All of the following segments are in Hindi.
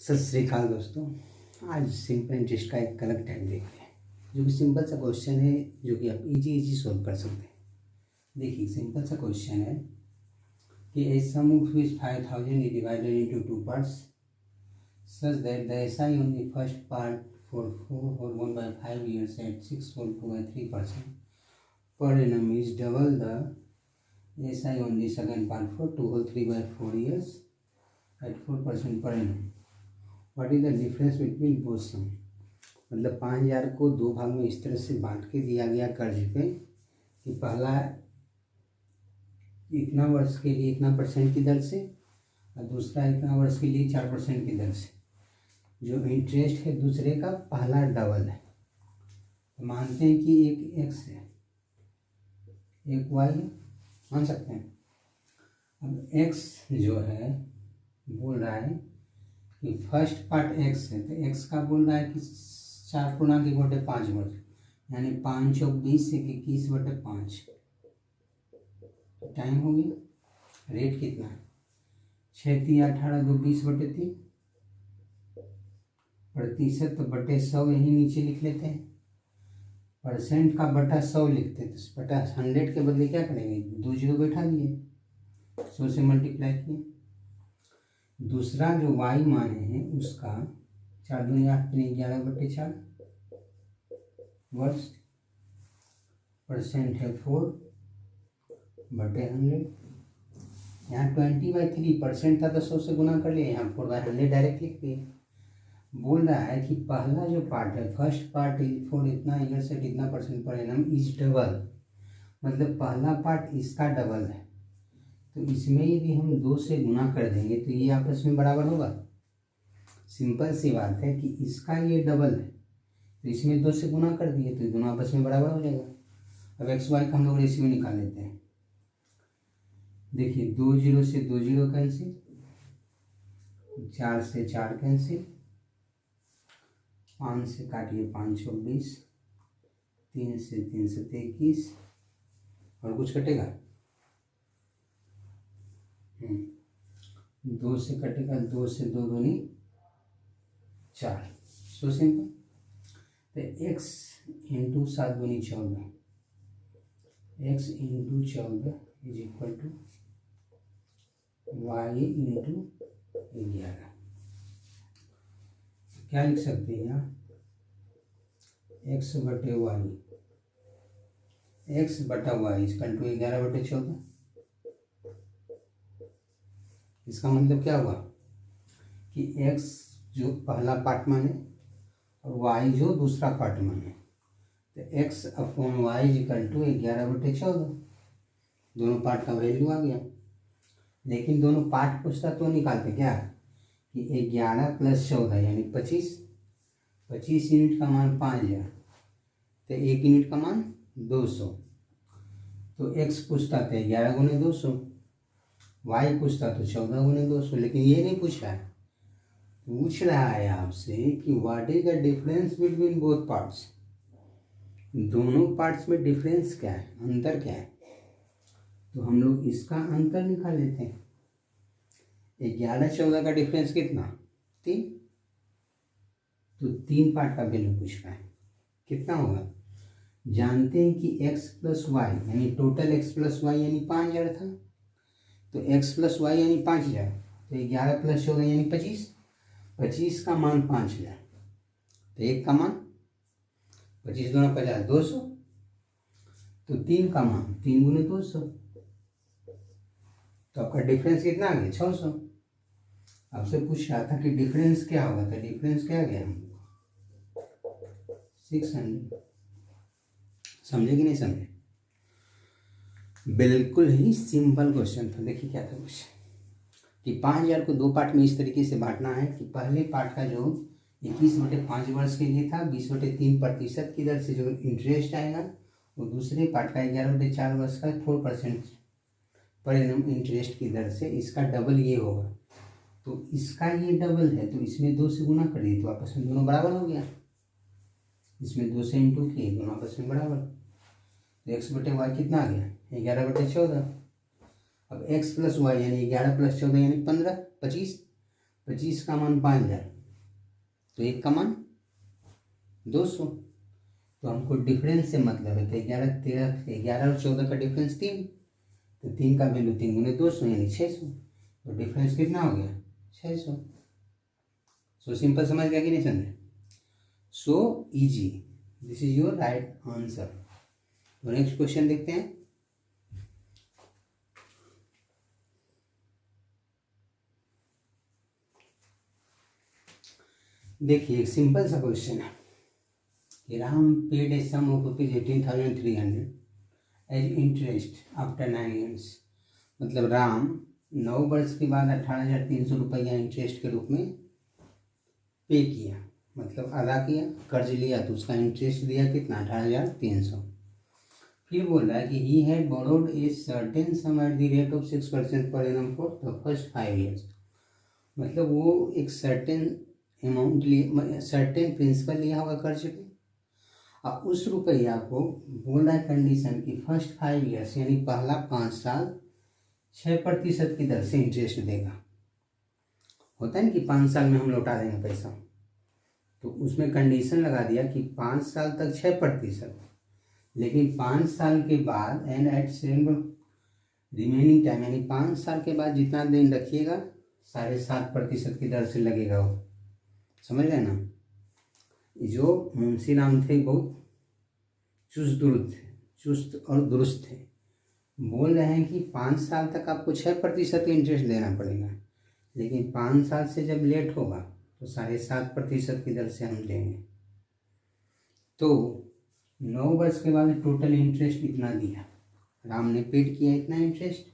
सत श्री अकाल दोस्तों। आज सिंपल इंटरेस्ट का एक अलग टाइप देखते हैं, जो कि सिंपल सा क्वेश्चन है, जो कि आप इजी सोल्व कर सकते हैं। देखिए, सिंपल सा क्वेश्चन है कि a sum of which 5000 is divided into two parts such that the SI on the first part for 1/5 years at 6.23% per annum is double the SI on the second part for 3/4 years at 4% per annum. What is the difference between both sum. मतलब 5000 को दो भाग में इस तरह से बांट के दिया गया कर्ज पे कि पहला इतना वर्ष के लिए इतना परसेंट की दर से और दूसरा इतना वर्ष के लिए 4% की दर से। जो इंटरेस्ट है दूसरे का पहला डबल है। तो मानते हैं कि एक एक्स है एक वाई है, मान सकते हैं। अब एक्स जो है बोल रहा है कि फर्स्ट पार्ट एक्स है, तो एक्स का बोल रहा है कि 4×1/5 वर्ष, यानी 5 × 20 से 21/5 टाइम हो गया। रेट कितना है? 6×3 = 18, 2 20/3 प्रतिशत बटे 100 यही नीचे लिख लेते हैं। परसेंट का बटा 100 लिखते हैं, तो बटा 100 के बदले क्या करेंगे? 2 0 बैठा दिए, 100 से मल्टीप्लाई किए। दूसरा जो y मान है उसका 4 दूनी 8 3 11/4 वर्ष, परसेंट है 4/100। यहाँ 20/3 था तो 100 से गुना कर लिया, यहाँ 4/100 डायरेक्ट लिख दिए। बोल रहा है कि पहला जो पार्ट है फर्स्ट पार्ट फॉर इतना ईयर से कितना percent per annum is double, मतलब पहला पार्ट इसका डबल है। तो इसमें यदि हम 2 से गुना कर देंगे तो ये आपस में बराबर होगा। सिंपल सी बात है कि इसका ये डबल है, तो इसमें 2 से गुना कर दिए तो दोनों आपस में बराबर हो जाएगा। अब एक्स वाई का हम लोग रेशियो निकाल लेते हैं। देखिए, 2 0 से 2 0 कैंसिल, 4 से 4 कैंसिल, 5 से काटिए 5 × 20, 3 से 3 से 21, और कुछ कटेगा? 2 से कटेगा, 2 से 2 दूनी 4। So simple. तो x × 7 दूनी 14, x × 14 is equal to y × 11। क्या लिख सकते हैं यहाँ? x/y, x/y equal to 11/14। इसका मतलब क्या हुआ कि x जो पहला पार्ट माने और y जो दूसरा पार्ट माने, तो x/y इक्वल टू 11/14। दोनों पार्ट का वैल्यू आ गया। लेकिन दोनों पार्ट पूछता तो निकालते क्या कि 11 + 14 यानी 25। 25 यूनिट का मान 5000, तो 1 यूनिट का मान 200। तो x पूछता था 11 × 200, y पूछता तो 14 × 200। लेकिन ये नहीं पूछ रहा है, पूछ रहा है आपसे कि what is the difference between both parts. दोनों पार्ट्स में डिफरेंस क्या है, अंतर क्या है? तो हम लोग इसका अंतर निकाल लेते हैं। 11-14 का डिफरेंस कितना? 3। तो 3 पार्ट का वैल्यू पूछ रहा है, कितना होगा? जानते हैं कि x + y यानी टोटल x + y यानी 5000 था, तो x + y यानी 5000, तो 11 + 14 यानी 25। 25 का मान 5000, तो 1 का मान 25 दूना 50 200, तो 3 का मान 3 × 200, तो आपका डिफरेंस कितना आ गया? 600। आपसे पूछ रहा था कि डिफरेंस क्या होगा, तो डिफरेंस क्या गया? 600। समझे कि नहीं समझे? बिल्कुल ही सिंपल क्वेश्चन था। देखिए क्या था क्वेश्चन कि 5000 को दो पार्ट में इस तरीके से बांटना है कि पहले पार्ट का जो 21/5 वर्ष के लिए था 20/3% की दर से जो इंटरेस्ट आएगा, वो दूसरे पार्ट का 11/4 वर्ष का 4% पर एनम इंटरेस्ट की दर से, इसका डबल ये होगा। तो इसका ये डबल है, तो इसमें 2 से गुना करिए तो आपस में दोनों बराबर हो गया। इसमें 2 से इंटू किए, दोनों आपस में बराबर। तो x/y कितना आ गया? 11/14। अब x + y यानी 11 + 14 यानी 15, 25। 25 का मान 5000, तो एक का मान 200। तो हमको डिफरेंस से मतलब है कि 11 13 11 और 14 का डिफरेंस 3, तो 3 का वैल्यू 3 गुने 200 यानी 600। तो डिफरेंस कितना हो गया 600। सो सिंपल, समझ गया कि नहीं समझे? So easy, this is your right answer. तो नेक्स्ट क्वेश्चन देखते हैं। देखिए एक सिंपल सा क्वेश्चन है कि Ram paid a sum of ₹18,300 as interest after 9 years। मतलब राम 9 वर्ष के बाद 18,300 रुपया इंटरेस्ट के रूप में पे किया, मतलब अदा किया, कर्ज लिया तो उसका इंटरेस्ट दिया कितना 18,300। फिर बोल रहा है कि he had borrowed a certain some at the rate of 6% पर annum for the first 5 years। मतलब वो एक सर्टेन अमाउंट लिए, सर्टेन प्रिंसिपल लिया होगा कर्ज पे, और उस रुपया को बोल रहा है कंडीशन कि फर्स्ट 5 years यानी पहला 5 साल 6% की दर से इंटरेस्ट देगा। होता है ना कि 5 साल में हम लौटा देंगे पैसा, तो उसमें कंडीशन लगा दिया कि 5 साल तक 6%, लेकिन 5 साल के बाद and at same remaining time यानी 5 साल के बाद जितना दिन रखिएगा 7.5% की दर से लगेगा वो। समझ गए ना? जो मुंशी राम थे बहुत चुस्त और दुरुस्त थे, बोल रहे हैं कि 5 साल तक आपको 6% इंटरेस्ट देना पड़ेगा, लेकिन 5 साल से जब लेट होगा तो 7.5% की दर से हम देंगे। तो 9 वर्ष के बाद टोटल इंटरेस्ट इतना दिया, राम ने पेड किया इतना इंटरेस्ट।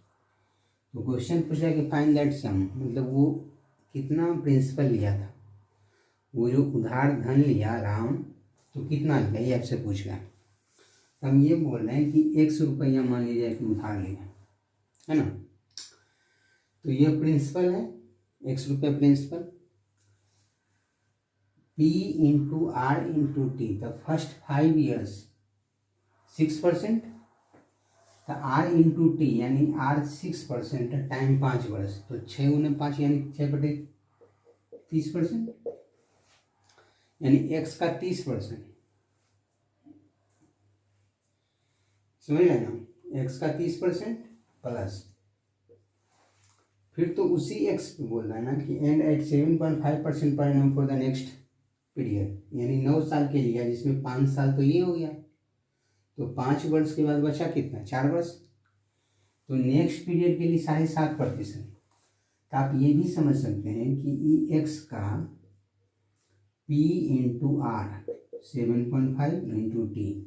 तो क्वेश्चन पूछ रहा है कि फाइंड दैट सम, मतलब वो कितना प्रिंसिपल लिया था, वो जो उधार धन लिया राम तो कितना लिया ये आपसे पूछ रहा है। हम ये बोल रहे हैं कि 100 रुपया मान लीजिए कि उधार लिया है ना, तो ये प्रिंसिपल है 100 रुपया principal, P into R into T, the first 5 years 6%, तो R इंटू टी यानी R 6% टाइम 5 वर्ष, तो 6 गुने 5 यानी 6/30%, यानी x का 30%। समझ रहे ना? x का 30% प्लस, फिर तो उसी x पे बोल रहा है ना कि and at 7.5% per annum for the next period, यानी 9 साल के लिए, जिसमें 5 साल तो ये हो गया, तो 5 वर्ष के बाद बचा कितना 4 वर्ष, तो नेक्स्ट पीरियड के लिए 7.5%। तो आप ये भी समझ सकते हैं कि ई एक्स का P into R 7.5 into T,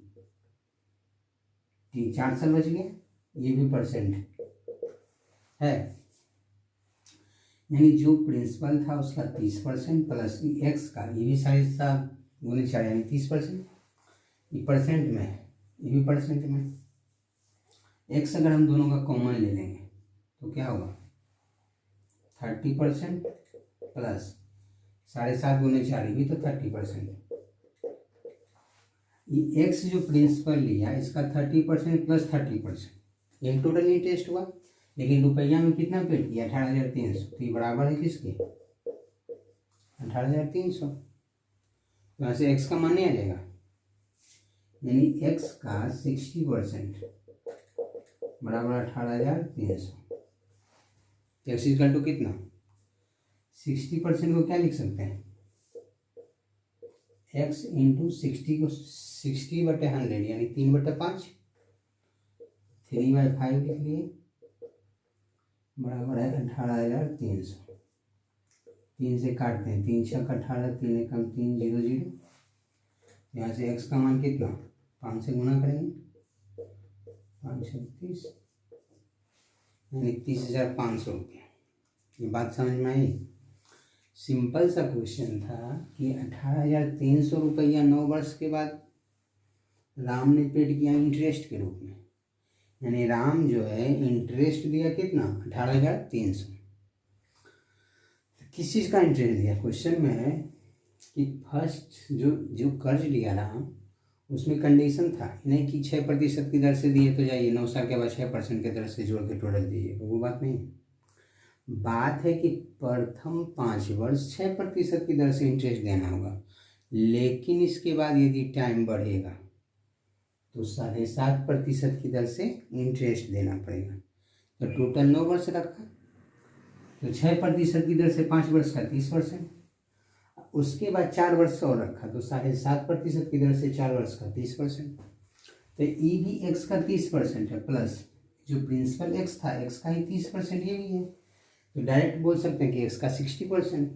4 साल बच गए, ये भी परसेंट है, यानी जो प्रिंसिपल था उसका 30% प्लस एक्स का, ये भी 7.5 गुने 4 यानी 30%, ये परसेंट में है, ये भी परसेंट में। एक्स अगर हम दोनों का कॉमन ले लेंगे तो क्या होगा 30% प्लस 7.5 गुने 4, ये भी तो 30%। ये एक्स जो प्रिंसिपल लिया इसका 30% प्लस 30%, ये टोटल इंटरेस्ट हुआ, लेकिन रुपया में कितना पेड किया 18,300, तो ये बराबर है किसके 18,300। तो यहाँ से एक्स का मान नहीं आ जाएगा, यानी एक्स का 60% बराबर 18,300। एक्स इक्वल टू कितना 60% को क्या लिख सकते हैं x इंटू 60 को 60/100 यानी 3/5, 3/5 लिख लिए, बराबर है 18,300। 3 से काटते हैं, 3 छक 18, 3 एकम 3, 0 0। यहाँ से x का मान कितना 5 से गुना करेंगे, 5 छक 30 यानी 30,500 रुपये। ये बात समझ में आई? सिंपल सा क्वेश्चन था कि 18,300 रुपया 9 वर्ष के बाद राम ने पेड किया इंटरेस्ट के रूप में, यानी राम जो है इंटरेस्ट दिया कितना 18,300। किस चीज़ का इंटरेस्ट दिया क्वेश्चन में है कि फर्स्ट जो कर्ज लिया राम उसमें कंडीशन था नहीं कि 6% की दर से दिए तो जाइए 9 साल के बाद 6% की दर से जोड़ के टोटल दीजिएगा, वो बात नहीं। बात है कि प्रथम 5 वर्ष 6% की दर से इंटरेस्ट देना होगा, लेकिन इसके बाद यदि टाइम बढ़ेगा तो 7.5% की दर से इंटरेस्ट देना पड़ेगा। तो टोटल 9 वर्ष रखा, तो 6% की दर से 5 वर्ष का 30%, उसके बाद 4 वर्ष और रखा तो 7.5% की दर से 4 वर्ष का 30%। तो ई भी एक्स का 30% है, प्लस जो प्रिंसिपल एक्स था एक्स का ही 30% ये भी है। तो डायरेक्ट बोल सकते हैं कि एक्स का 60%,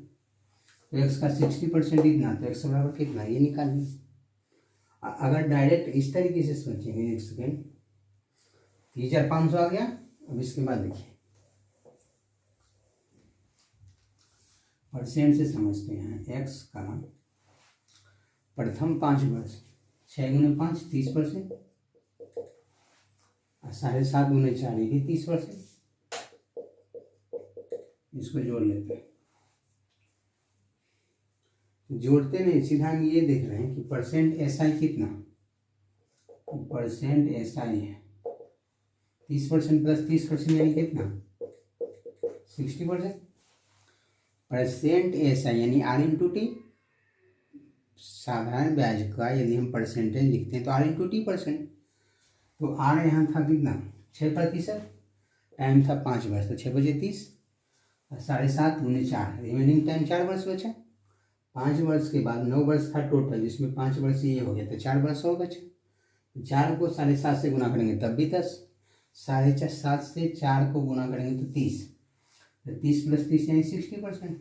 तो एक्स का 60% इतना, तो एक्स बराबर कितना ये निकालिए। अगर डायरेक्ट इस तरीके से सोचेंगे, एक सेकेंड, 3500 आ गया। अब इसके बाद देखिए परसेंट से समझते हैं। एक्स का प्रथम 5 वर्ष 6 गुने 5 30%, और 7.5 गुने 4 ये भी 30%। इसको जोड़ लेते हैं, जोड़ते नहीं सीधा हम ये देख रहे हैं कि परसेंट एस आई कितना, परसेंट एस आई है 30% प्लस 30% यानी कितना 60%। परसेंट एस आई यानी आर इंटू टी, साधारण ब्याज का यदि हम परसेंटेज लिखते हैं तो आर इंटू टी %। तो आर यहाँ था कितना 6%, टाइम था 5 वर्ष, तो 6 बजे 30, 7.5 गुने 4, रिमेनिंग टाइम 4 वर्ष बचा। 5 वर्ष के बाद 9 वर्ष था टोटल, जिसमें 5 वर्ष ये हो गया तो 4 वर्ष और बचा। 4 को 7.5 से गुना करेंगे तब भी 10, 7.5 से 4 को गुना करेंगे तो 30, तो 30 प्लस 30 यानी 60%।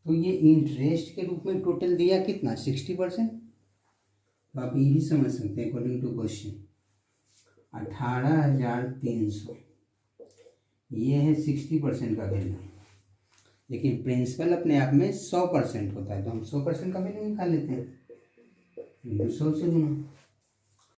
तो ये इंटरेस्ट के रूप में टोटल दिया कितना 60%। तो आप ये भी समझ सकते हैं अकॉर्डिंग टू क्वेश्चन 18,300 ये है 60% का वैल्यू, लेकिन प्रिंसिपल अपने आप में 100% होता है, तो हम 100% का वैल्यू निकाल लेते हैं 100 से गुना।